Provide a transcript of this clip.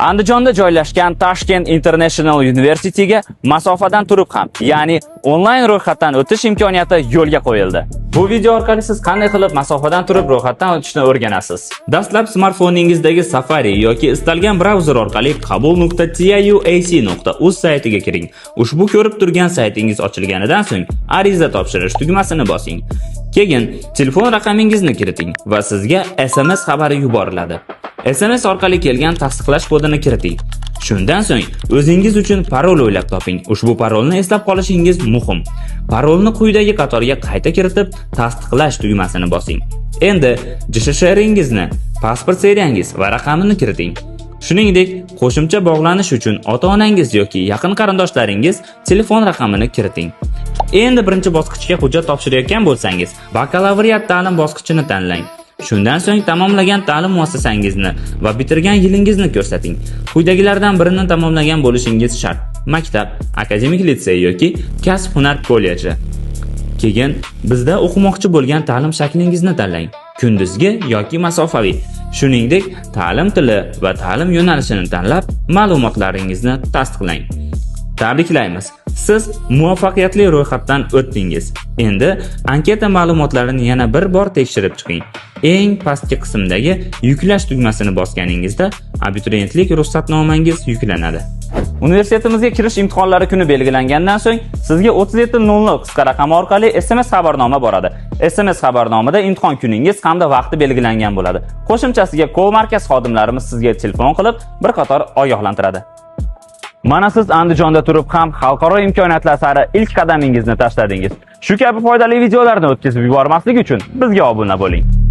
Andijonda joylashgan Tashkent International University'ga masofadan turib ham, ya'ni onlayn ro'yxatdan o'tish imkoniyati yo'lga qo'yildi. Bu video orqali siz qanday qilib masofadan turib ro'yxatdan o'tishni o'rganasiz. Dastlab smartfoningizdagi Safari yoki istalgan brauzer orqali qabul.tuac.uz saytiga kiring. Ushbu ko'rib turgan saytingiz ochilganidan so'ng ariza topshirish tugmasini bosing. Keyin telefon raqamingizni kiriting va sizga SMS xabari yuboriladi. SMS orqali kelgan tasdiqlash kodini kiriting. Shundan so'ng o'zingiz uchun parol o'ylab toping. Ushbu parolni eslab qolishingiz muhim. Parolni quyidagi qatorga qayta kiritib, tasdiqlash tugmasini bosing. Endi JSHRingizni, pasport seriyangiz va raqamini kiriting. Shuningdek, qo'shimcha bog'lanish uchun ota-onangiz yoki yaqin qarindoshlaringiz telefon raqamini kiriting. Endi birinchi bosqichga hujjat topshirayotgan bo'lsangiz, bakalavriat ta'lim bosqichini tanlang. Shundan so'ng tamomlagan ta'lim muassasangizni va bitirgan yilingizni ko'rsating. Quyidagilardan birini tamomlagan bo'lishingiz shart: maktab, akademik litsey yoki kasb-hunar kolleji. Keyin bizda o'qimoqchi bo'lgan ta'lim shaklingizni tanlang: kunduzgi yoki masofaviy. Shuningdek, ta'lim tili va ta'lim yo'nalishini tanlab, ma'lumotlaringizni tasdiqlang. Tabriklaymiz! Siz muvaffaqiyatli ro'yxatdan o'tdingiz. Endi anketa ma'lumotlarini yana bir bor tekshirib chiqing. Eng pastki qismdagi yuklash tugmasini bosganingizda abituriyentlik ruxsatnomangiz yuklanadi. Universitetimizga kirish imtihonlari kuni belgilangandan so'ng sizga 3700 qisqa raqami orqali SMS xabarnoma boradi. SMS xabarnomada imtihon kuningiz hamda vaqti belgilangan bo'ladi. Qo'shimchasiga kol markaz xodimlarimiz sizga telefon qilib bir qator ogohlantiradi. Mana siz Andijonda turib ham xalqaro imkoniyatlar sari ilk qadamingizni tashladingiz. Shu kabi foydali videolarni o'tkazib yubormaslik uchun bizga obuna bo'ling.